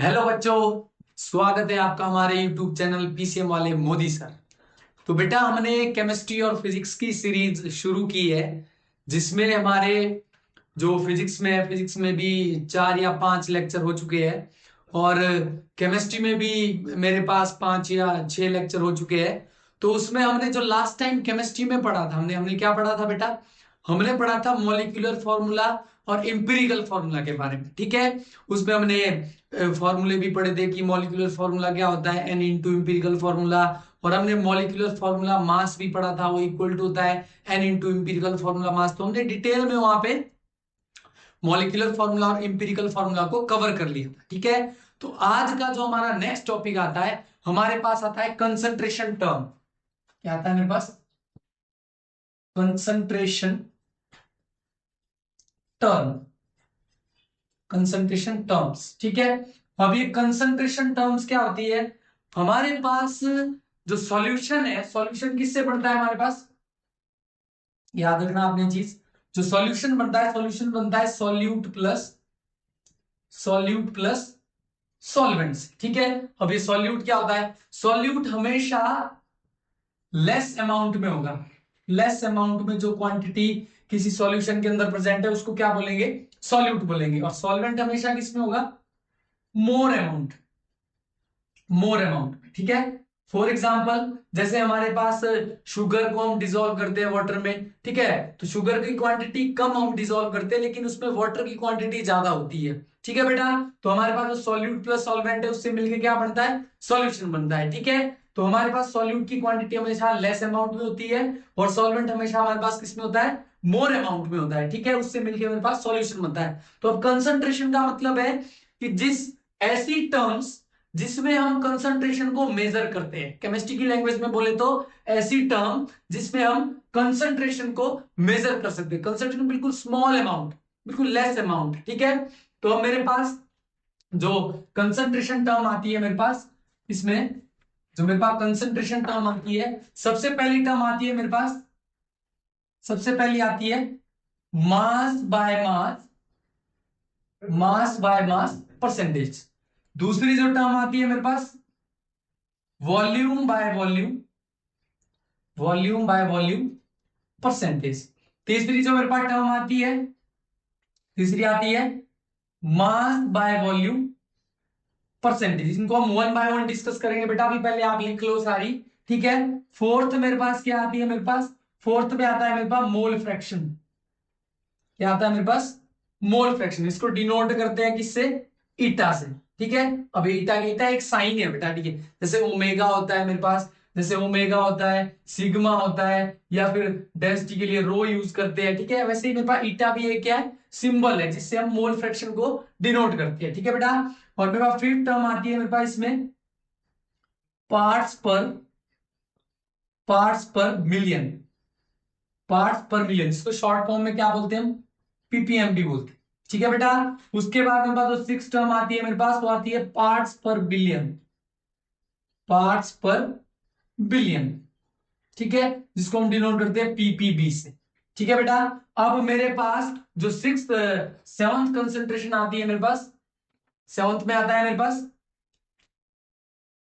Hello बच्चों, स्वागत है आपका हमारे YouTube चैनल पीसीएम वाले मोदी सर। तो बेटा हमने केमिस्ट्री और फिजिक्स की सीरीज शुरू की है, जिसमें हमारे जो फिजिक्स में भी 4 या 5 लेक्चर हो चुके हैं और केमिस्ट्री में भी मेरे पास 5 या 6 लेक्चर हो चुके हैं। तो उसमें हमने जो लास्ट टाइम केमिस्ट्री में पढ़ा था, हमने क्या पढ़ा था बेटा? हमने पढ़ा था मॉलिक्यूलर फॉर्मूला और एम्पिरिकल फॉर्मूला के बारे में। ठीक है, उसमें हमने फॉर्मूले भी पढ़े थे कि मॉलिक्यूलर फॉर्मूला क्या होता है, एन इंटू एम्पिरिकल फॉर्मूला। और हमने मॉलिक्यूलर फॉर्मूला मास भी पढ़ा था, वो इक्वल टू होता है n into empirical formula mass. तो हमने डिटेल में वहां पे मॉलिक्यूलर फॉर्मूला और एम्पिरिकल फॉर्मूला को कवर कर लिया था। ठीक है, तो आज का जो हमारा नेक्स्ट टॉपिक आता है, हमारे पास आता है कंसंट्रेशन टर्म। क्या आता है मेरे पास? Concentration term, concentration terms. ठीक है, अब ये कंसंट्रेशन टर्म्स क्या होती है? हमारे पास जो सॉल्यूशन है, सॉल्यूशन किससे बनता है हमारे पास? याद रखना आपने चीज, जो सॉल्यूशन बनता है, सॉल्यूशन बनता है सॉल्यूट प्लस सॉल्वेंट्स। ठीक है, अब ये सॉल्यूट क्या होता है? सॉल्यूट हमेशा लेस अमाउंट में होगा। लेस अमाउंट में जो क्वांटिटी किसी सॉल्यूशन के अंदर प्रेजेंट है उसको क्या बोलेंगे? सॉल्यूट बोलेंगे। और सॉल्वेंट हमेशा किस में होगा? More amount, more amount. ठीक है, फॉर एग्जाम्पल जैसे हमारे पास शुगर को हम डिसॉल्व करते हैं वाटर में। ठीक है, तो शुगर की क्वांटिटी कम हम डिसॉल्व करते हैं, लेकिन उसमें वाटर की क्वांटिटी ज्यादा होती है। ठीक है बेटा, तो हमारे पास जो सॉल्यूट प्लस सॉल्वेंट है उससे मिलकर क्या बनता है? सॉल्यूशन बनता है। ठीक है, तो हमारे पास सॉल्यूट की क्वांटिटी हमेशा लेस अमाउंट में होती है और सॉल्वेंट हमेशा हमारे पास किसमें होता है? मोर अमाउंट में होता है। ठीक है, उससे मिलकर हमारे पास सॉल्यूशन बनता है। तो अब कंसंट्रेशन का मतलब है कि जिस ऐसी टर्म्स जिसमें हम कंसंट्रेशन को मेजर करते हैं, केमिस्ट्री की लैंग्वेज में बोले तो ऐसी टर्म जिसमें हम कंसंट्रेशन को मेजर कर सकते हैं। कंसंट्रेशन बिल्कुल स्मॉल अमाउंट, बिल्कुल लेस अमाउंट। ठीक है, तो अब मेरे पास जो कंसंट्रेशन टर्म आती है मेरे पास, इसमें जो मेरे पास कंसंट्रेशन टर्म आती है, सबसे पहली टर्म आती है मेरे पास, सबसे पहली आती है mass by mass, mass by mass percentage. दूसरी जो टर्म आती है मेरे पास, volume by volume, volume by volume percentage. तीसरी जो मेरे पास टर्म आती है, तीसरी आती है मास बाय वॉल्यूम परसेंटेज। इनको हम वन बाय वन डिस्कस करेंगे बेटा, अभी पहले आप लिख लो सारी। ठीक है, फोर्थ मेरे पास क्या आती है? मेरे पास फोर्थ में आता है मेरे पास मोल फ्रैक्शन। क्या आता है मेरे पास? Mole fraction. इसको डिनोट करते हैं किससे? ईटा से। ठीक है, अब ईटा, ईटा एक साइन है बेटा। ठीक है, जैसे ओमेगा होता है मेरे पास, जैसे ओमेगा होता है, सिग्मा होता है, या फिर डेंसिटी के लिए रो यूज करते हैं। ठीक है, वैसे ही मेरे पास ईटा भी एक क्या है? सिंबल है जिससे हम मोल फ्रैक्शन को डिनोट करते हैं। ठीक है बेटा, और मेरे पास फिफ्थ टर्म आती है मेरे पास इसमें पार्ट्स पर, पार्ट्स पर मिलियन, पार्ट्स पर मिलियन। इसको शॉर्ट फॉर्म में क्या बोलते हैं हम? पीपीएम भी बोलते हैं। ठीक है बेटा, उसके बाद मेरे पास जो सिक्स टर्म आती है मेरे पास, वो आती है पार्ट्स पर बिलियन, पार्ट्स पर बिलियन। ठीक है, जिसको हम डिनोट करते हैं पीपीबी से। ठीक है बेटा, अब मेरे पास जो सिक्स सेवंथ कंसेंट्रेशन आती है मेरे पास, सेवंथ में आता है मेरे पास,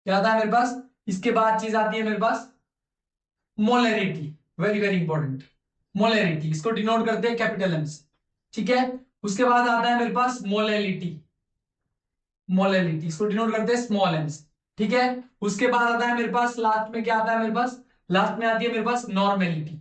क्या आता है मेरे पास? इसके बाद चीज आती है मेरे पास molarity. Very very important, molarity. इसको डिनोट करते हैं कैपिटल एम से। ठीक है, उसके बाद आता है मेरे पास मोलैलिटी, मोलैलिटी इसको डिनोट करते हैं स्मॉल एम से। ठीक है, उसके बाद आता है मेरे पास लास्ट में, क्या आता है मेरे पास? लास्ट में आती है मेरे पास नॉर्मेलिटी,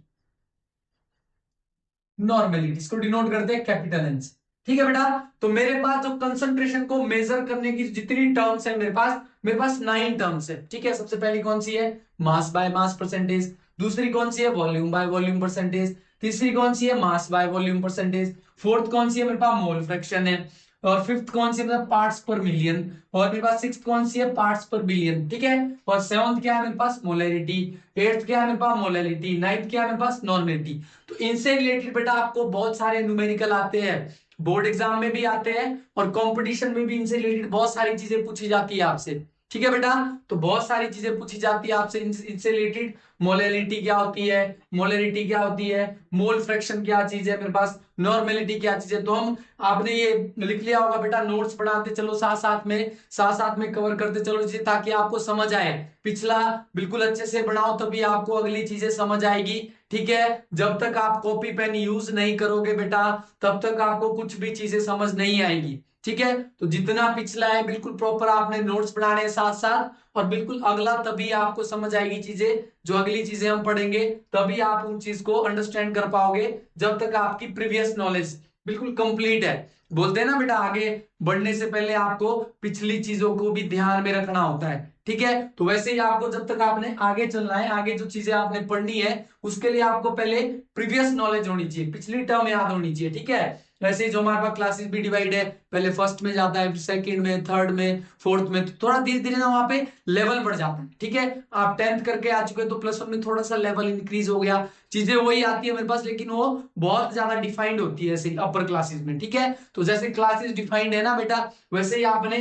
नॉर्मेलिटी इसको डिनोट करते हैं कैपिटल एन से। ठीक है बेटा, तो मेरे पास जो कंसंट्रेशन को मेजर करने की जितनी टर्म्स है मेरे पास 9 टर्म्स है। ठीक है, सबसे पहली कौन सी है? Mass by mass percentage. दूसरी कौन सी है? Volume by volume percentage. तीसरी कौन सी है? Mass bye volume percentage. Fourth कौन सी है? मेरे पास मोल फ्रैक्शन है। और फिफ्थ कौन सी है? मतलब पार्ट्स पर मिलियन। और मेरे पास सिक्स कौन सी है? पार्ट्स पर बिलियन। ठीक है, और सेवंथ क्या है मेरे पास? मोलैरिटी। एट्थ क्या है मेरे पास? मोलैलिटी। नाइन्थ क्या है मेरे पास? नॉर्मेलिटी। तो इनसे रिलेटेड बेटा आपको बहुत सारे न्यूमेरिकल आते हैं, बोर्ड एग्जाम में भी आते हैं और कंपटीशन में भी इनसे रिलेटेड बहुत सारी चीजें पूछी जाती है आपसे। ठीक है बेटा। तो बहुत सारी चीजें पूछी जाती है आपसे इनसे रिलेटेड। मोलैलिटी क्या होती है, मोलैलिटी क्या होती है, मोल फ्रैक्शन क्या चीज है मेरे पास, नॉर्मेलिटी क्या चीज है। तो हम आपने ये लिख लिया होगा बेटा, नोट्स बनाते चलो साथ साथ में कवर करते चलो जी, ताकि आपको समझ आए। पिछला बिल्कुल अच्छे से बनाओ, तभी आपको अगली चीजें समझ आएगी। ठीक है, जब तक आप कॉपी पेन यूज नहीं करोगे बेटा, तब तक आपको कुछ भी चीजें समझ नहीं आएगी। ठीक है, तो जितना पिछला है बिल्कुल प्रॉपर आपने नोट्स बनाने हैं साथ साथ, और बिल्कुल अगला, तभी आपको समझ आएगी चीजें। जो अगली चीजें हम पढ़ेंगे तभी आप उन चीज को अंडरस्टैंड कर पाओगे, जब तक आपकी प्रीवियस नॉलेज बिल्कुल कंप्लीट है। बोलते हैं ना बेटा, आगे बढ़ने से पहले आपको पिछली चीजों को भी ध्यान में रखना होता है। ठीक है, तो वैसे ही आपको जब तक आपने आगे चलना है, आगे जो चीजें आपने पढ़नी है, उसके लिए आपको पहले प्रीवियस नॉलेज होनी चाहिए, पिछली टर्म याद होनी चाहिए। ठीक है, वैसे ही जो हमारे पास क्लासेस भी डिवाइड है, पहले फर्स्ट में जाता है, सेकंड में, थर्ड में, फोर्थ में, तो थोड़ा धीरे धीरे ना वहां पे लेवल बढ़ जाता है। ठीक है, आप 10th करके आ चुके तो प्लस 1 में थोड़ा सा लेवल इंक्रीज हो गया, चीजें वही आती है मेरे पास, लेकिन वो बहुत ज्यादा डिफाइंड होती है ऐसे अपर क्लासेस में। ठीक है, तो जैसे क्लासेस डिफाइंड है ना बेटा, वैसे ही आपने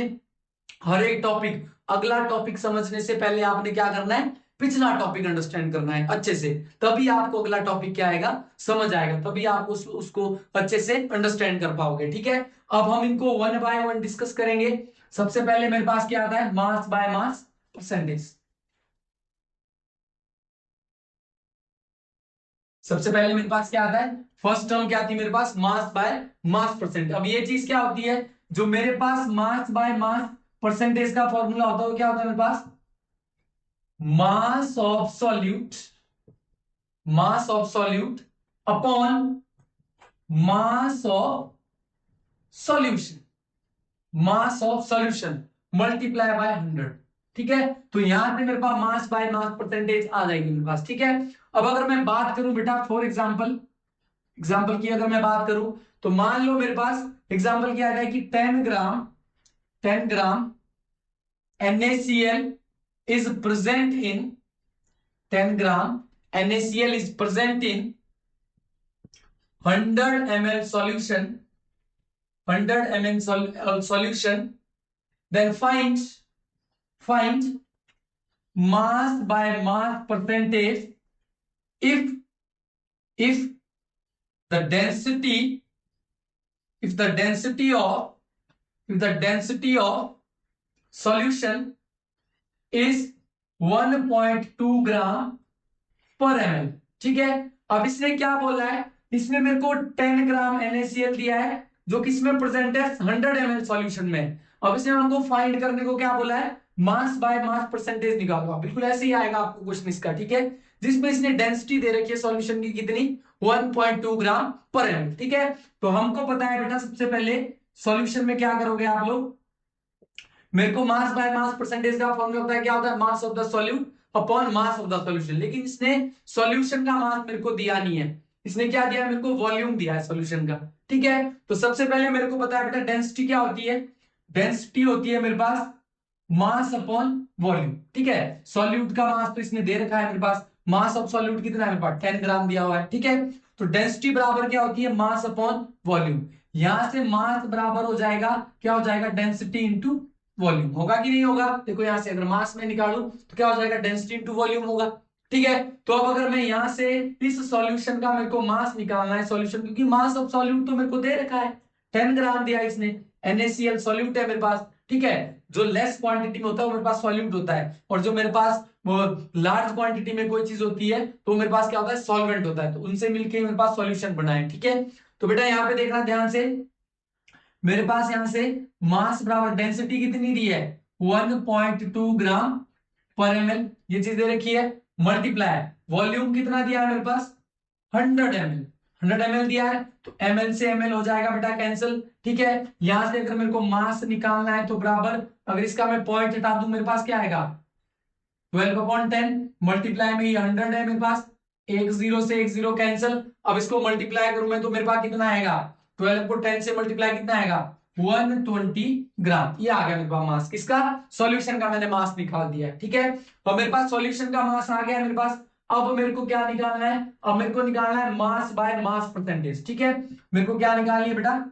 हर एक टॉपिक, अगला टॉपिक समझने से पहले आपने क्या करना है, पिछला टॉपिक अंडरस्टैंड करना है अच्छे से, तभी आपको अगला टॉपिक क्या आएगा, समझ आएगा, तभी आप उसको अच्छे से अंडरस्टैंड कर पाओगे। ठीक है, अब हम इनको वन बाय वन डिस्कस करेंगे। सबसे पहले मेरे पास क्या आता है, मास बाय मास परसेंटेज। सबसे पहले मेरे पास क्या आता है, फर्स्ट टर्म क्या थी मेरे पास, मास बाय मास परसेंट। अब ये चीज क्या होती है, जो मेरे पास मास बाय मास परसेंटेज का फॉर्मूला होता है, वो क्या होता है मेरे पास, mass of solute, mass of solute upon mass of solution, mass of solution multiply by 100। ठीक है, तो यहां से मेरे पास मास बाय मास परसेंटेज आ जाएगी मेरे पास। ठीक है, अब अगर मैं बात करूं बेटा, फॉर एग्जांपल की अगर मैं बात करूं, तो मान लो मेरे पास एग्जांपल क्या आ जाए कि 10 ग्राम NaCl is present in 10 gram NaCl is present in 100 ml solution, 100 ml solution, then find mass by mass percentage if if the density if the density of if the density of solution is 1.2 ग्राम पर ml। ठीक है, अब इसने क्या बोला है, इसने मेरे को 10 ग्राम NaCl दिया है, जो किसमें प्रेजेंट है, 100 ml सॉल्यूशन में। अब इसने हमको फाइंड करने को क्या बोला है, मास बाय मास परसेंटेज निकालो। बिल्कुल ऐसे ही आएगा आपको क्वेश्चन इसका। ठीक है, जिसमें इसने डेंसिटी दे रखी है सॉल्यूशन की कितनी, 1.2 ग्राम पर ml। ठीक है, तो हमको पता है बेटा, सबसे पहले सॉल्यूशन में क्या करोगे आप लोग, मेरे को मास बाय मास परसेंटेज का फॉर्मूला होता है, क्या होता है, मास of the solute upon mass of the solution. लेकिन इसने सॉल्यूशन का मास मेरे को दिया नहीं है, इसने क्या दिया, मेरे को वॉल्यूम दिया है सॉल्यूशन का। ठीक है, तो सबसे पहले मेरे को पता है बेटा, डेंसिटी क्या होती है, डेंसिटी होती है मेरे पास मास अपॉन वॉल्यूम। ठीक है, सॉल्यूट का मास तो इसने दे रखा है मेरे पास, मास ऑफ सॉल्यूट कितना है मेरे पास, 10 ग्राम दिया हुआ है। ठीक है, तो डेंसिटी बराबर क्या होती है, मास अपॉन वॉल्यूम। यहां से मास बराबर हो जाएगा, क्या हो जाएगा, डेंसिटी इंटू वॉल्यूम। होगा कि नहीं होगा, देखो यहां से अगर मास में निकालू तो क्या हो जाएगा, डेंसिटी इंटू वॉल्यूम होगा। ठीक है, तो अब अगर मैं यहां से इस सॉल्यूशन का मेरे को मास निकालना है, सॉल्यूशन, क्योंकि मास ऑफ सॉल्यूट तो मेरे को दे रखा है, 10 ग्राम दिया इसने, NaCl सॉल्यूट है मेरे पास। ठीक है, जो लेस क्वांटिटी में होता है वो मेरे पास सॉल्यूट होता है, और जो मेरे पास लार्ज क्वांटिटी में कोई चीज होती है तो मेरे पास क्या होता है, सॉल्वेंट होता है, तो उनसे मिलके मेरे पास सॉल्यूशन बना है। ठीक है, तो बेटा यहाँ पे देखना ध्यान से, मेरे पास यहां से मास बराबर डेंसिटी कितनी दी है, 1.2 ग्राम पर ml, ये चीज दे रखी है, मल्टीप्लाई वॉल्यूम कितना दिया है मेरे पास, 100 ml, 100 ml दिया है, तो ml से ml हो जाएगा बेटा कैंसिल। ठीक है, यहां से अगर मेरे को मास निकालना है तो बराबर, अगर इसका मैं पॉइंट हटा दूं, मेरे पास क्या आएगा, 12/10, मल्टीप्लाई में 100 है मेरे पास, एक जीरो से एक जीरो कैंसिल। अब इसको मल्टीप्लाई करूं मैं तो मेरे पास कितना आएगा, 12 को 10 से मल्टीप्लाई कितना आएगा, 120 ग्राम। ये आ गया मेरे पास मास किसका, सॉल्यूशन का, मैंने मास निकाल दिया है। ठीक है, तो मेरे पास सॉल्यूशन का मास आ गया मेरे पास। अब मेरे को क्या निकालना है, अब मेरे को निकालना है मास बाय मास परसेंटेज। ठीक है, मेरे को क्या निकालनी है बेटा,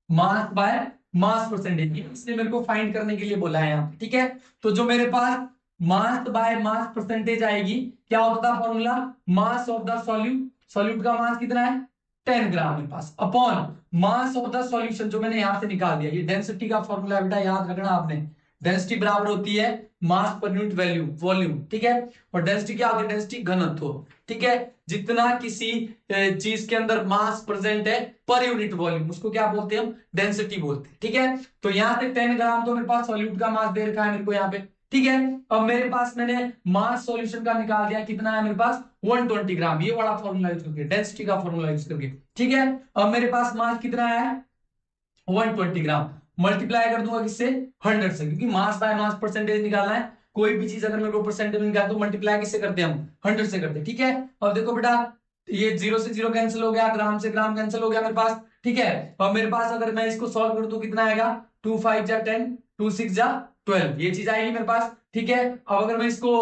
मास बाय मास परसेंटेज, इसने मेरे को फाइंड करने के लिए बोला है यहाँ पे, ठीक है। तो जो मेरे पास मास बाय मास परसेंटेज आएगी, क्या होता था formula, mass of the solute, solute का मास कितना है 10 ग्राम मेरे पास, upon mass of the solution जो मैंने यहां से निकाल दिया, ये डेंसिटी का फॉर्मूला है बेटा, याद रखना आपने। डेंसिटी बराबर होती है मास पर यूनिट वैल्यू वॉल्यूम, ठीक है। और डेंसिटी क्या होती है, डेंसिटी घनत्व, ठीक है। जितना किसी चीज के अंदर मास प्रेजेंट है पर यूनिट वॉल्यूम, उसको क्या बोलते हैं हम, डेंसिटी बोलते हैं, ठीक है। तो यहाँ से 10 ग्राम तो मेरे पास सॉल्यूट का मास दे रखा है मेरे को यहाँ पे, ठीक है। अब मेरे पास मैंने मास सॉल्यूशन का निकाल दिया, कितना है मेरे पास 120 ग्राम, ये वाला फॉर्मूला यूज करके, डेंसिटी का फॉर्मूला यूज करके, ठीक है। अब मेरे पास मास कितना है 120 ग्राम, मल्टीप्लाई कर दूंगा किससे 100 से, क्योंकि मास बाय मास परसेंटेज निकालना है। कोई भी चीज अगर मेरे को परसेंटेज निकालना तो मल्टीप्लाई किससे करते हैं हम, 100 से करते हैं, ठीक है। अब देखो बेटा, ये 0 से 0 कैंसिल हो गया, ग्राम से ग्राम कैंसिल हो गया मेरे पास, ठीक है। और मेरे पास अगर मैं इसको सॉल्व कर दूं कितना आएगा, 2 5 जा 10, 2 6 जा 12, ये चीज आएगी मेरे पास, ठीक है। अब अगर मैं इसको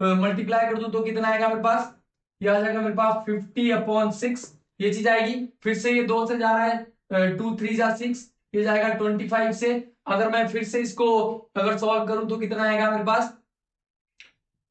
मल्टीप्लाई कर दूं तो कितना आएगा मेरे पास, ये आ जाएगा मेरे पास 50/6, ये चीज आएगी। फिर से ये 2 से जा रहा है, 2 3 जा 6, ये जाएगा 25 से। अगर मैं फिर से इसको अगर सॉल्व करूं तो कितना आएगा मेरे पास,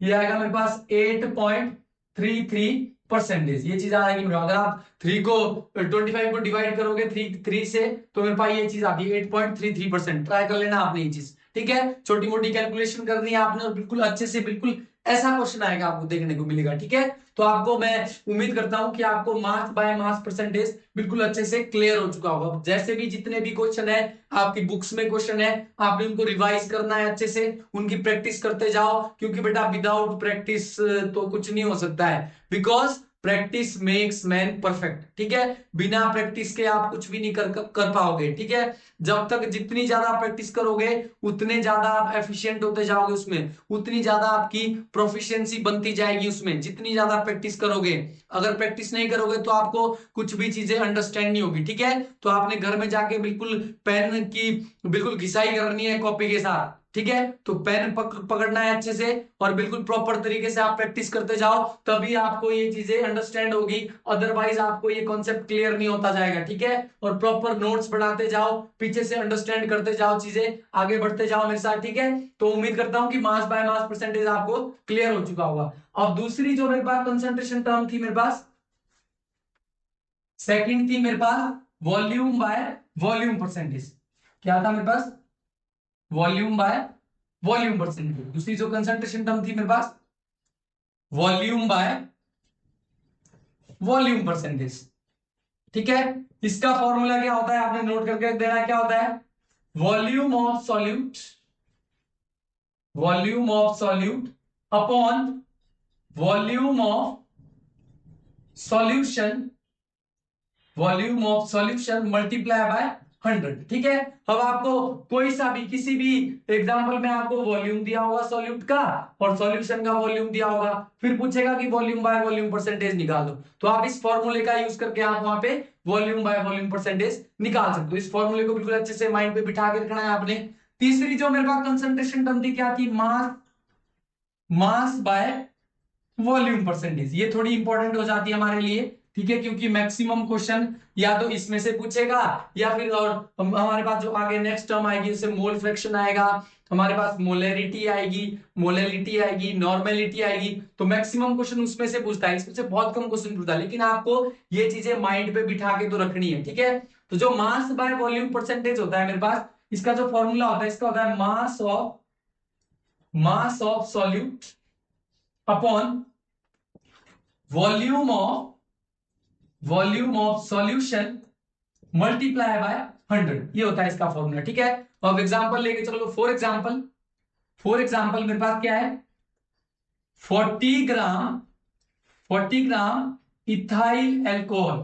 ये आएगा मेरे पास 8.33 परसेंटेज, ये चीज आएगी मेरे। अगर आप 3 को 25 को डिवाइड करोगे 3 से तो मेरे पास ये चीज आती है 8.33%। ट्राई कर लेना आपने ये चीज, ठीक है। छोटी मोटी कैलकुलेशन करनी है आपने और बिल्कुल अच्छे से, बिल्कुल ऐसा क्वेश्चन आएगा आपको देखने को मिलेगा, ठीक है। तो आपको मैं उम्मीद करता हूं कि आपको मास बाय मास परसेंटेज बिल्कुल अच्छे से क्लियर हो चुका होगा। जैसे भी जितने भी क्वेश्चन है आपकी बुक्स में क्वेश्चन है, आपने उनको रिवाइज करना है अच्छे से, उनकी प्रैक्टिस करते जाओ, क्योंकि बेटा विदाउट प्रैक्टिस तो कुछ नहीं हो सकता है, because practice makes man perfect, ठीक है। बिना प्रैक्टिस के आप कुछ भी नहीं कर पाओगे, ठीक है। जब तक जितनी ज्यादा प्रैक्टिस करोगे उतने ज्यादा आप एफिशिएंट होते जाओगे उसमें, उतनी ज्यादा आपकी प्रोफिशिएंसी बनती जाएगी उसमें, जितनी ज्यादा प्रैक्टिस करोगे। अगर प्रैक्टिस नहीं करोगे तो आपको कुछ भी चीजें अंडरस्टैंड नहीं होगी, ठीक है। तो आपने घर में जाके बिल्कुल पेन की बिल्कुल घिसाई करनी है कॉपी के साथ, ठीक है। तो पेन पकड़ना है अच्छे से और बिल्कुल प्रॉपर तरीके से आप प्रैक्टिस करते जाओ, तभी आपको ये चीजें अंडरस्टैंड होगी, अदरवाइज आपको ये कॉन्सेप्ट क्लियर नहीं होता जाएगा, ठीक है। और प्रॉपर नोट्स बढ़ाते जाओ, पीछे से अंडरस्टैंड करते जाओ, चीजें आगे बढ़ते जाओ मेरे साथ, ठीक है। तो उम्मीद करता हूं कि मास बाय मास परसेंटेज आपको क्लियर हो चुका होगा। अब दूसरी जो मेरे पास कंसंट्रेशन टर्म थी मेरे पास, सेकंड थी मेरे पास वॉल्यूम बाय वॉल्यूम परसेंटेज, क्या था मेरे पास, वॉल्यूम बाय वॉल्यूम परसेंटेज। दूसरी जो कंसंट्रेशन टर्म थी मेरे पास वॉल्यूम बाय वॉल्यूम परसेंटेज, ठीक है। इसका फॉर्मूला क्या होता है आपने नोट करके देना, क्या होता है, volume of solute, volume of solute upon volume of solution, volume of solution multiply by 100, ठीक है। अब आपको कोई सा भी किसी भी एग्जांपल में आपको वॉल्यूम दिया होगा सॉल्यूट का और सॉल्यूशन का वॉल्यूम दिया होगा, फिर पूछेगा कि वॉल्यूम बाय वॉल्यूम परसेंटेज निकालो, तो आप इस फॉर्मूले का यूज करके आप वहां पे वॉल्यूम बाय वॉल्यूम परसेंटेज निकाल सकते हो। इस फॉर्मूले को बिल्कुल अच्छे से माइंड पे बिठा के रखना है आपने। तीसरी जो मेरे पास कंसंट्रेशन टर्म थी क्या थी, मास, मास बाय वॉल्यूम परसेंटेज। ये थोड़ी इंपॉर्टेंट हो जाती है हमारे लिए, ठीक है, क्योंकि मैक्सिमम क्वेश्चन या तो इसमें से पूछेगा या फिर और हमारे पास जो आगे नेक्स्ट टर्म आएगी उससे मोल फ्रैक्शन आएगा, हमारे पास मोलैरिटी आएगी, मोलैलिटी आएगी, नॉर्मेलिटी आएगी, तो मैक्सिमम क्वेश्चन उसमें से पूछता है, इसमें से बहुत कम क्वेश्चन पूछता है, लेकिन आपको ये चीजें माइंड पे बिठा के तो रखनी है, ठीक है। तो जो मास बाय वॉल्यूम परसेंटेज होता है मेरे पास, इसका जो फॉर्मूला होता है इसका होता है mass of solute upon volume of solution multiply by 100, ये होता है इसका फॉर्मूला, ठीक है। अब एग्जांपल लेके चलो, फॉर एग्जांपल मेरे पास क्या है, 40 ग्राम इथाइल एल्कोहल,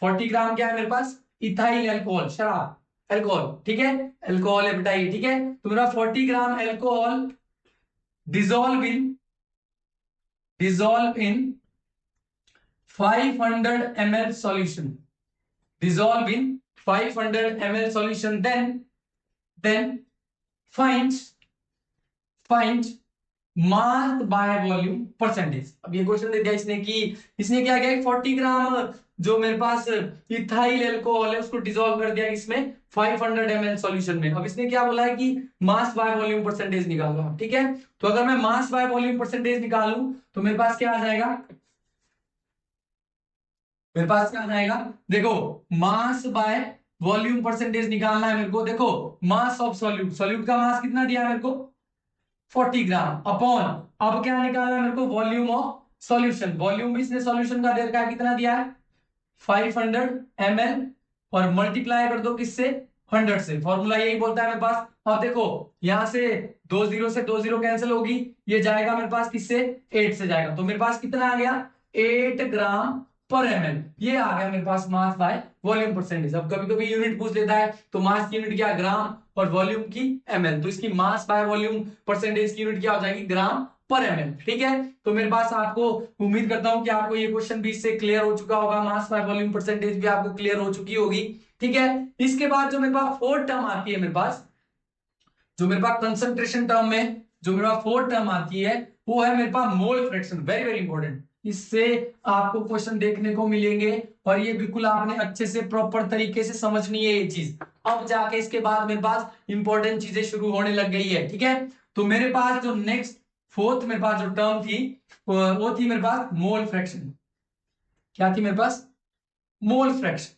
40 ग्राम क्या है मेरे पास, इथाइल एल्कोहल, शराब, एल्कोहल, ठीक है, एल्कोहल है बेटा ये, ठीक है। तो मेरा 40 gram alcohol dissolve in 500 ml solution, dissolve in 500 ml solution, then find mass by volume percentage. अब ये क्वेश्चन दे दिया इसने कि इसने क्या किया, 40 ग्राम जो मेरे पास इथाइल एल्कोहल है उसको डिसॉल्व कर दिया इसमें 500 ml सॉल्यूशन में। अब इसने क्या बोला है कि मास बाय वॉल्यूम परसेंटेज निकालो आप, ठीक है। तो अगर मैं मास बाय वॉल्यूम परसेंटेज निकालूं तो मेरे पास क्या आ जाएगा, मेरे पास क्या आ जाएगा, देखो मास बाय वॉल्यूम परसेंटेज निकालना है मेरे को। देखो मास ऑफ सॉल्यूट, सॉल्यूट का मास कितना दिया है मेरे को 40 ग्राम अपॉन, अब क्या निकालना है मेरे को, वॉल्यूम ऑफ सॉल्यूशन। वॉल्यूम इसने सॉल्यूशन का दे रखा है, कितना दिया है 500 ml, और मल्टीप्लाई कर दो किससे 100 से। फॉर्मूला यही बोलता है मेरे पास। और देखो यहां से 2 0 से 2 0 कैंसिल होगी, ये जाएगा मेरे पास किससे 8 से जाएगा, तो मेरे पास कितना आ गया 8 ग्राम पर ml। ये आ गया मेरे पास मास बाय वॉल्यूम परसेंटेज। अब कभी कभी यूनिट पूछ लेता है तो मास की यूनिट क्या ग्राम और वॉल्यूम की ml, तो इसकी मास बाय वॉल्यूम परसेंटेज की यूनिट क्या हो जाएगी ग्राम पर ml, ठीक है। तो मेरे पास आपको उम्मीद करता हूं कि आपको ये क्वेश्चन भी इससे क्लियर हो चुका होगा, मास बाय वॉल्यूम परसेंटेज भी आपको क्लियर हो चुकी होगी, ठीक है। इसके बाद जो मेरे पास फोर्थ टर्म आती है, मेरे पास जो मेरे पास कंसंट्रेशन टर्म में जो मेरे पास फोर्थ टर्म आती है वो है मेरे पास mole fraction. Very very important, इससे आपको क्वेश्चन देखने को मिलेंगे और ये बिल्कुल आपने अच्छे से प्रॉपर तरीके से समझनी है ये चीज। अब जाके इसके बाद मेरे पास इंपॉर्टेंट चीजें शुरू होने लग गई है, ठीक है। तो मेरे पास जो नेक्स्ट फोर्थ मेरे पास जो टर्म थी वो थी मेरे पास मोल फ्रैक्शन। क्या थी मेरे पास, मोल फ्रैक्शन।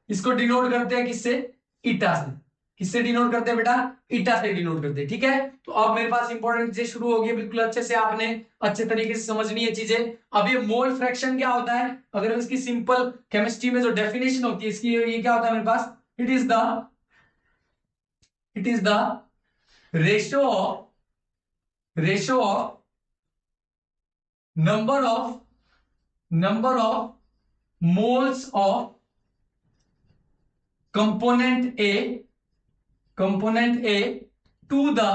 इसको डिनोट करते हैं किससे, ईटा से। किससे डिनोट करते हैं बेटा, ईटा से डिनोट करते हैं, ठीक है। तो अब मेरे पास इंपॉर्टेंट चीजें शुरू होगी, बिल्कुल अच्छे से आपने अच्छे तरीके से समझनी है चीजें। अब ये मोल फ्रैक्शन क्या होता है, अगर इसकी सिंपल केमिस्ट्री में जो डेफिनेशन होती है इसकी, ये क्या होता है मेरे पास, it is the ratio of number of moles of component A to the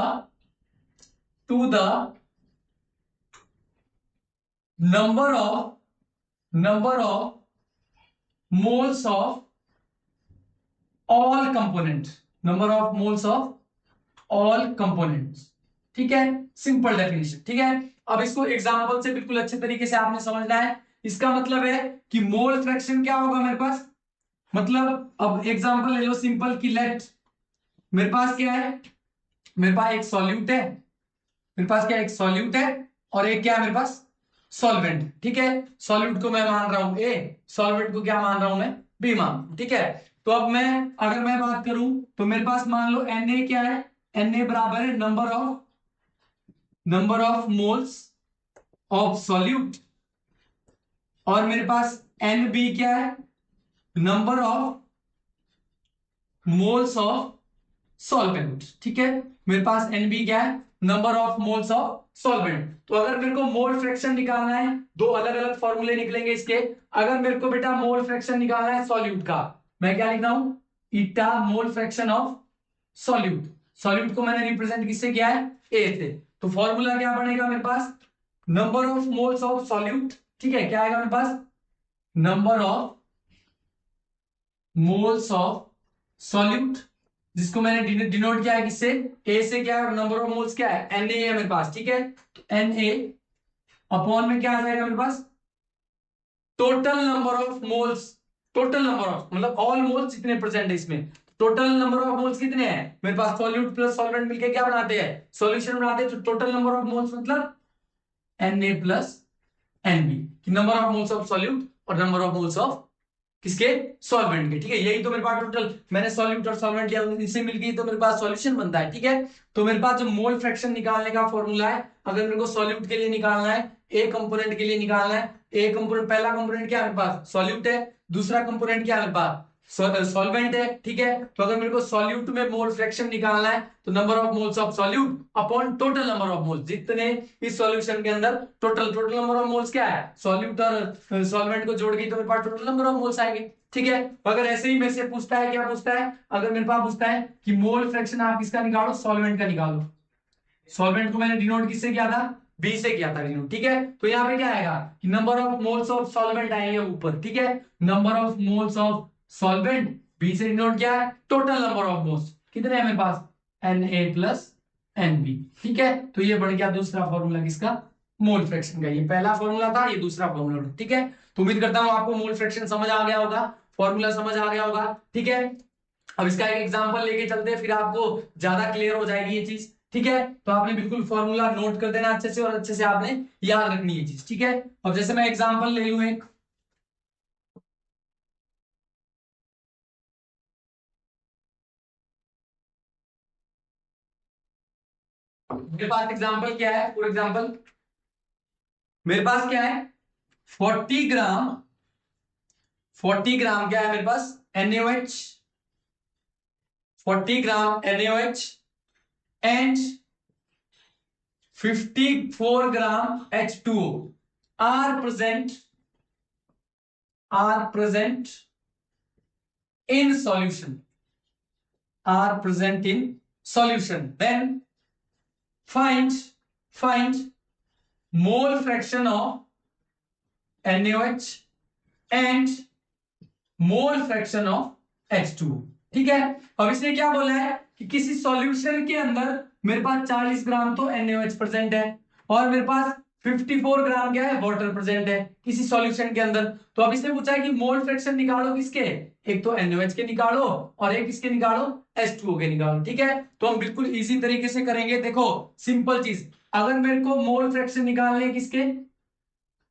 number of moles of all components, ठीक है। सिंपल डेफिनेशन, ठीक है। अब इसको एग्जांपल से बिल्कुल अच्छे तरीके से आपने समझना है। इसका मतलब है कि मोल फ्रैक्शन क्या होगा मेरे पास, मतलब अब एग्जांपल ले लो सिंपल की लेट, मेरे पास क्या है, मेरे पास एक सॉल्यूट है, मेरे पास क्या एक सॉल्यूट है और एक क्या है मेरे पास सॉल्वेंट, ठीक है। सॉल्यूट को मैं मान रहा हूं ए, सॉल्वेंट को क्या मान रहा हूं मैं बी मान, ठीक है। तो अब मैं अगर मैं बात करूं तो मेरे पास मान लो Na क्या है, Na बराबर है number of moles of solute, और मेरे पास Nb क्या है, number of moles of solvent, ठीक है। मेरे पास Nb क्या है, number of moles of solvent. तो अगर मेरे को मोल फ्रैक्शन निकालना है, दो अलग अलग फॉर्मूले निकलेंगे इसके। अगर मेरे को बेटा मोल फ्रैक्शन निकालना है सॉल्यूट का, मैं क्या लिख रहा हूं, eta mole fraction of solute. Solute को मैंने रिप्रेजेंट किससे किया है, ए से। तो फॉर्मूला क्या बनेगा मेरे पास, number of moles of solute, ठीक है। क्या आएगा मेरे पास, number of moles of solute, जिसको मैंने डिनोट किया है किससे, ए से। क्या है नंबर ऑफ मोल्स, क्या है Na है मेरे पास, ठीक है। तो Na अपॉन में क्या आ जाएगा मेरे पास, total number of moles, total number of मतलब ऑल मोल्स जितने प्रेजेंट है इसमें, टोटल नंबर ऑफ मोल्स कितने हैं मेरे पास, सॉल्यूट प्लस सॉल्वेंट मिलके क्या बनाते हैं, सॉल्यूशन बनाते हैं। तो टोटल नंबर ऑफ मोल्स मतलब Na plus Nb, number of moles of solute और नंबर ऑफ मोल्स ऑफ किसके, सॉल्वेंट के, ठीक है। यही तो मेरे पास टोटल, मैंने सॉल्यूट और सॉल्वेंट लिया, इनसे मिलके तो मेरे पास सॉल्यूशन बनता है, ठीक है। तो मेरे पास जो मोल फ्रैक्शन निकालने का फॉर्मूला है, अगर मेरे को सॉल्यूट के लिए निकालना है, ए कंपोनेंट के लिए निकालना है, ए कंपोनेंट पहला कंपोनेंट क्या है मेरे पास सॉल्यूट है, दूसरा कंपोनेंट क्या है मेरे पास सॉल्वेंट है, ठीक है। तो अगर मेरे को सॉल्यूट में मोल फ्रैक्शन निकालना है तो number of moles of solute upon total number of moles, जितने इस सॉल्यूशन के अंदर टोटल नंबर ऑफ मोल्स क्या है, सॉल्यूट और सॉल्वेंट को जोड़ के तो मेरे पास टोटल नंबर ऑफ मोल्स आएंगे, ठीक है। अगर ऐसे ही मेरे से पूछता है, क्या पूछता है, अगर मेरे पास पूछता है कि मोल फ्रैक्शन आप किसका निकालो, सॉल्वेंट का निकालो। सॉल्वेंट को मैंने डिनोट किससे किया था, बी से किया था डिनोट, ठीक है। तो यहाँ पे क्या आएगा कि number of moles of solvent आएंगे ऊपर, ठीक है। Number of moles of solvent, B से डिनोट क्या है, टोटल नंबर ऑफ मोल्स कितने हैं मेरे पास Na प्लस Nb, ठीक है। तो ये बढ़ गया दूसरा फॉर्मूला किसका, मोल फ्रैक्शन का। ये पहला फॉर्मूला था, ये दूसरा फॉर्मूला था, ठीक है। तो उम्मीद करता हूं आपको मोल फ्रैक्शन समझ आ गया होगा, फॉर्मूला समझ आ गया होगा, ठीक है। अब इसका एक एग्जांपल लेके चलते हैं, फिर आपको ज्यादा क्लियर हो जाएगी ये चीज, ठीक है। तो आपने बिल्कुल फॉर्मूला नोट कर देना अच्छे से, और अच्छे से आपने याद रखनी है चीज, ठीक है। अब जैसे मैं एग्जांपल ले लूं एक, मेरे पास एग्जांपल क्या है, फॉर एग्जांपल मेरे पास क्या है, 40 ग्राम, 40 ग्राम क्या है मेरे पास, NaOH, 40 gram NaOH and 54 gram H2O are present in solution, are present in solution. Then find mole fraction of NaOH and mole fraction of H2O, ठीक है। अब इसने क्या बोला है कि किसी सॉल्यूशन के अंदर मेरे पास 40 ग्राम तो NaOH प्रेजेंट है, और मेरे पास 54 ग्राम क्या है, वाटर प्रेजेंट है किसी सॉल्यूशन के अंदर। तो अब इसने पूछा है कि मोल फ्रैक्शन निकालो किसके, एक तो NaOH के निकालो और एक किसके निकालो, H2O के निकालो, ठीक है। तो हम बिल्कुल इजी तरीके से करेंगे। देखो सिंपल चीज, अगर मेरे को मोल फ्रैक्शन निकालने किसके,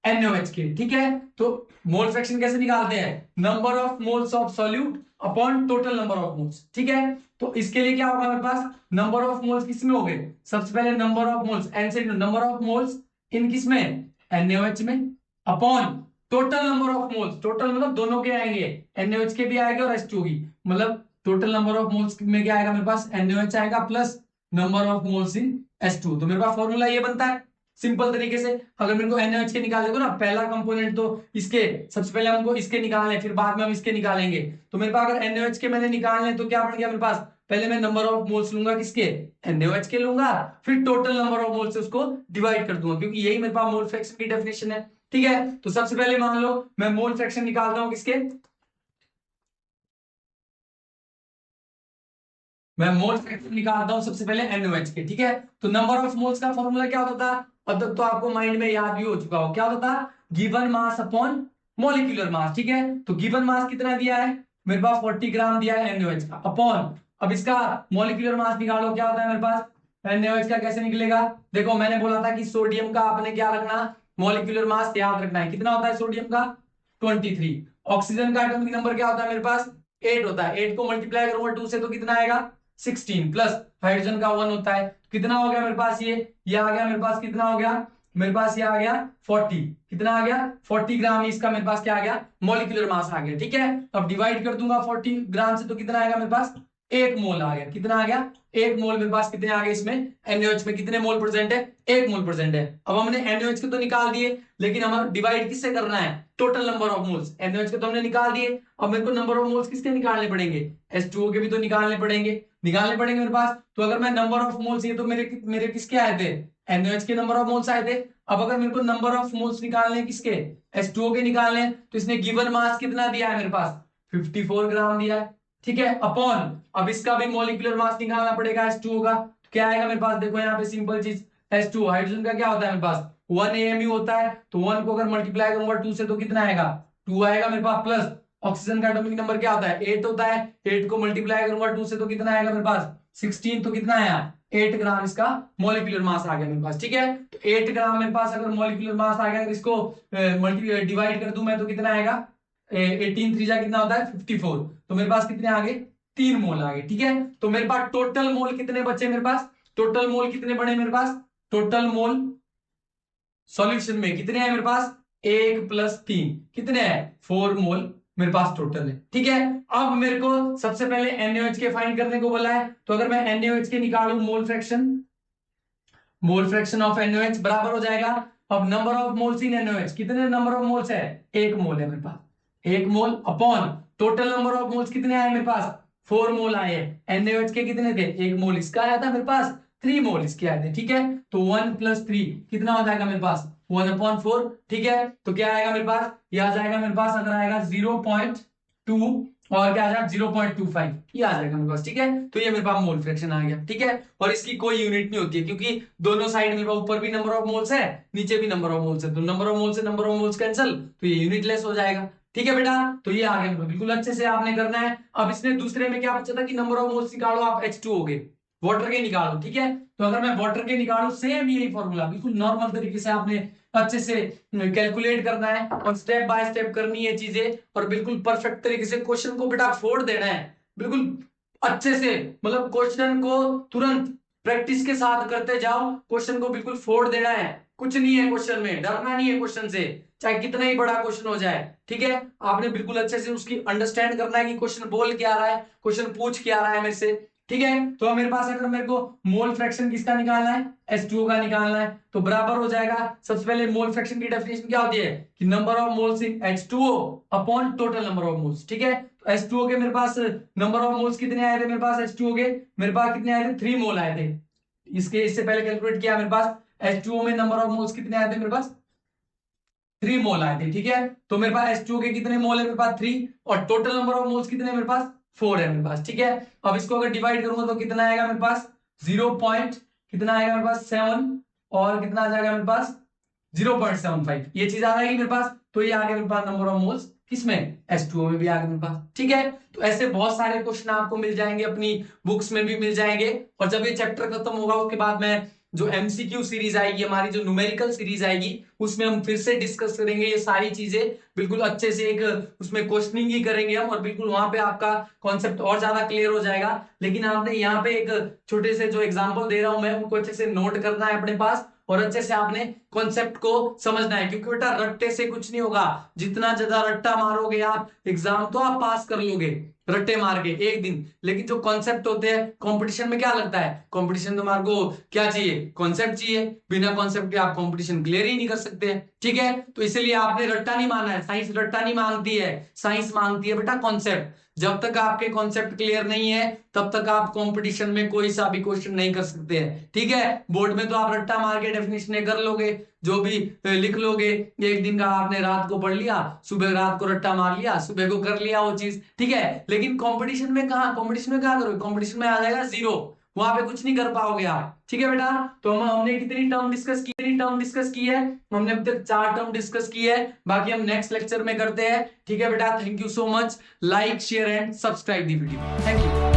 NaOH के, ठीक है। तो मोल फ्रैक्शन कैसे निकालते हैं, number of moles of solute upon total number of moles, ठीक है। तो इसके लिए क्या होगा मेरे पास, नंबर ऑफ मोल्स किसमें हो गए, सबसे पहले नंबर ऑफ मोल्स, एन से नंबर ऑफ मोल्स इन किसमें, NaOH में, upon total number of moles, total मतलब दोनों के आएंगे, NaOH के भी आएंगे और H2O की, मतलब टोटल नंबर ऑफ मोल्स में क्या आएगा मेरे पास, NaOH आएगा plus number of moles in H2O। तो मेरे पास फॉर्मूला ये बनता है सिंपल तरीके से। अगर मेरे को NaOH के निकाल देखो ना, पहला कंपोनेंट तो इसके, सबसे पहले हमको इसके निकालने, फिर बाद में हम इसके निकालेंगे। तो मेरे पास अगर NaOH के मैंने निकालने तो क्या बन गया मेरे पास, पहले मैं नंबर ऑफ मोल्स लूंगा किसके, NaOH के लूंगा, फिर टोटल नंबर ऑफ मोल्स से उसको डिवाइड कर दूंगा, क्योंकि यही मेरे पास मोल फ्रैक्शन की डेफिनेशन है, ठीक है। तो सबसे पहले मान लो मैं मोल फ्रैक्शन निकालता हूं किसके, मैं मोल फ्रैक्शन निकालता हूं सबसे पहले NaOH के, ठीक है। तो नंबर ऑफ मोल्स का फॉर्मूला क्या होता था, अब तक तो आपको माइंड में याद भी हो चुका हो, क्या होता था, given mass upon molecular mass, ठीक है। तो गिवन मास कितना दिया है मेरे पास, 40 ग्राम दिया है NaOH का, अपॉन अब इसका मॉलिक्यूलर मास निकालो, क्या होता है मेरे पास, NaOH का कैसे निकलेगा, देखो मैंने बोला था कि सोडियम का आपने क्या रखना, मॉलिक्यूलर मास याद रखना है, कितना होता है सोडियम का 23। ऑक्सीजन का एटॉमिक नंबर क्या होता है मेरे पास 8 होता है, 8 को मल्टीप्लाई करूंगा 2 से तो कितना आएगा 16, प्लस हाइड्रोजन का 1 होता है, कितना हो गया मेरे पास, ये आ गया मेरे पास, कितना हो गया मेरे पास, ये आ गया 40, कितना आ गया 40 ग्राम, इसका मेरे पास क्या आ गया मॉलिक्यूलर मास आ गया, ठीक है। अब डिवाइड कर दूंगा 40 ग्राम से तो कितना आएगा मेरे पास, 1 मोल आ गया, कितना आ गया 1 मोल, मेरे पास कितने आ गए इसमें, NaOH में कितने मोल प्रेजेंट है, 1 मोल प्रेजेंट है। अब हमने NaOH के तो निकाल दिए, लेकिन हमें डिवाइड किससे करना है, total number of moles, NaOH के तो हमने निकाल दिए, अब मेरे को नंबर ऑफ मोल्स किसके निकालने पड़ेंगे, H2O के भी तो निकालने पड़ेंगे मेरे पास। तो अगर मैं नंबर ऑफ मोल्स, ये तो मेरे मेरे किसके आए थे, NaOH के नंबर ऑफ मोल्स आए थे। अब अगर मेरे को नंबर ऑफ मोल्स निकालने किसके, H2O के निकालने, तो इसने गिवन मास कितना दिया है मेरे पास 54 ग्राम दिया है, ठीक है, अपॉन अब इसका भी मॉलिक्यूलर मास निकालना पड़ेगा H2O का, तो क्या आएगा मेरे पास, देखो यहाँ पे सिंपल चीज, H2O हाइड्रोजन का क्या होता है मेरे पास 1 AMU होता है, तो 1 को अगर मल्टीप्लाई करूंगा 2 से तो कितना आएगा 2 आएगा मेरे पास, प्लस ऑक्सीजन का एटॉमिक नंबर क्या होता है 8 होता है, 8 को मल्टीप्लाई करूंगा 2 से तो कितना आएगा मेरे पास 16, तो कितना आया 8 ग्राम इसका मॉलिक्यूलर मास आ गया मेरे पास, ठीक है। तो 8 ग्राम मेरे पास अगर मॉलिक्यूलर मास आ गया, अगर इसको डिवाइड कर दूं मैं तो कितना आएगा 18 3 कितना होता है 54, तो मेरे पास कितने आ गए 3 मोल आ गए, ठीक है। तो मेरे पास टोटल मोल कितने बचे मेरे पास, टोटल मोल कितने बने मेरे पास, टोटल मोल सॉल्यूशन में कितने हैं मेरे पास 1 प्लस 3 कितने हैं 4 मोल मेरे पास टोटल है, ठीक है। अब मेरे को सबसे पहले NaOH के फाइंड करने को बोला है, तो अगर मैं NaOH के निकालूं मोल फ्रैक्शन ऑफ NaOH बराबर हो जाएगा, अब number of moles in NaOH, कितने नंबर ऑफ मोल्स है 1 मोल है मेरे पास, 1 mole upon total number of moles कितने आए मेरे पास 4 मोल आए, NaOH के कितने थे 1 मोल इसका आया था मेरे पास, 3 मोल इसके आए थे, ठीक है। तो 1 प्लस 3 कितना हो जाएगा मेरे पास 1/4, ठीक है। तो क्या आएगा मेरे पास, ये आ जाएगा मेरे पास, अगर आएगा 0.2 और क्या आ जाएगा 0.25, ये आ जाएगा मेरे पास। ठीक है, तो ये मेरे पास मोल फ्रैक्शन आ गया। ठीक है, और इसकी कोई यूनिट नहीं होती है क्योंकि दोनों साइड मेरे पास ऊपर भी नंबर ऑफ मोल्स है, नीचे भी नंबर ऑफ मोल्स है, तो नंबर ऑफ मोल्स से नंबर ऑफ मोल्स कैंसिल, तो ये यूनिटलेस हो जाएगा। ठीक है बेटा, तो ये आ गया, बिल्कुल अच्छे से आपने करना है। अब इसने दूसरे में क्या पूछा था कि नंबर ऑफ मोल्स निकालो आप H2O के, वाटर के निकालो। ठीक है, तो अगर मैं वाटर के निकालू, सेम यही फॉर्मूला बिल्कुल नॉर्मल तरीके से आपने अच्छे से कैलकुलेट करना है और स्टेप बाय स्टेप करनी है चीजें, और बिल्कुल परफेक्ट तरीके से क्वेश्चन को बेटा फोड़ देना है बिल्कुल अच्छे से। मतलब क्वेश्चन को तुरंत प्रैक्टिस के साथ करते जाओ, क्वेश्चन को बिल्कुल फोड़ देना है। कुछ नहीं है क्वेश्चन में, डरना नहीं है क्वेश्चन से, चाहे कितना ही बड़ा क्वेश्चन हो जाए। ठीक है, आपने बिल्कुल अच्छे से उसकी अंडरस्टैंड करना है कि क्वेश्चन बोल क्या रहा है, क्वेश्चन पूछ क्या रहा है मेरे से। ठीक है, तो मेरे पास अगर मेरे को मोल फ्रैक्शन किसका निकालना है, H2O का निकालना है, तो बराबर हो जाएगा। सबसे पहले मोल फ्रैक्शन की डेफिनेशन क्या होती है कि number of moles in H2O upon total number of moles. ठीक है, तो H2O के मेरे पास नंबर ऑफ मोल्स कितने आए थे, मेरे पास H2O के मेरे पास कितने आए थे, 3 मोल आए थे। इससे पहले कैलकुलेट किया, मेरे पास H2O में नंबर ऑफ मोल्स कितने आए थे, मेरे पास 3 मोल आए थे। ठीक है, तो मेरे पास H2O के कितने मोल है, मेरे पास 3, और टोटल नंबर ऑफ मोल्स कितने मेरे पास 4 है मेरे पास। ठीक है, अब इसको अगर डिवाइड करूंगा तो कितना आएगा मेरे पास 0 पॉइंट कितना आएगा मेरे पास 7, और कितना आ जाएगा मेरे पास 0.75, ये चीज आ जाएगी मेरे पास। तो ये आ गया मेरे पास नंबर ऑफ मोल्स, किसमें H2O में भी आ गया मेरे पास। ठीक है, तो ऐसे बहुत सारे क्वेश्चन आपको मिल जाएंगे, अपनी बुक्स में भी मिल जाएंगे। और जब ये चैप्टर खत्म होगा उसके बाद मैं जो MCQ सीरीज आएगी हमारी, जो न्यूमेरिकल सीरीज आएगी, उसमें हम फिर से डिस्कस करेंगे ये सारी चीजें बिल्कुल अच्छे से। एक उसमें क्वेश्चनिंग ही करेंगे हम, और बिल्कुल वहां पे आपका कॉन्सेप्ट और ज्यादा क्लियर हो जाएगा। लेकिन आपने यहाँ पे एक छोटे से जो एग्जांपल दे रहा हूं मैं, उनको अच्छे से नोट करना है अपने पास, और अच्छे से आपने कॉन्सेप्ट को समझना है। क्योंकि बेटा रट्टे से कुछ नहीं होगा, जितना ज्यादा रट्टा मारोगे आप, एग्जाम तो आप पास कर लोगे रट्टे मार के एक दिन, लेकिन जो कॉन्सेप्ट होते हैं कंपटीशन में, क्या लगता है कंपटीशन तुम्हारे को क्या चाहिए, कॉन्सेप्ट चाहिए। बिना कॉन्सेप्ट के आप कंपटीशन क्लियर ही नहीं कर सकते। ठीक है, तो इसलिए आपने रट्टा नहीं मानना है, साइंस रट्टा नहीं मांगती है, साइंस मांगती है बेटा कॉन्सेप्ट। जब तक आपके कॉन्सेप्ट क्लियर नहीं है तब तक आप कंपटीशन में कोई सा भी क्वेश्चन नहीं कर सकते हैं। ठीक है, बोर्ड में तो आप रट्टा मार के डेफिनेशन कर लोगे, जो भी लिख लोगे, एक दिन का आपने रात को पढ़ लिया, सुबह रात को रट्टा मार लिया, सुबह को कर लिया वो चीज। ठीक है, लेकिन कंपटीशन में कहा, कंपटीशन में क्या करोगे, कंपटीशन में आ जाएगा 0, वहां पे कुछ नहीं कर पाओगे आप। ठीक है बेटा, तो हमने कितनी टर्म डिस्कस की है, हमने अब तक 4 टर्म डिस्कस की है, बाकी हम नेक्स्ट लेक्चर में करते हैं। ठीक है बेटा, thank you so much, like share and subscribe the video, thank you.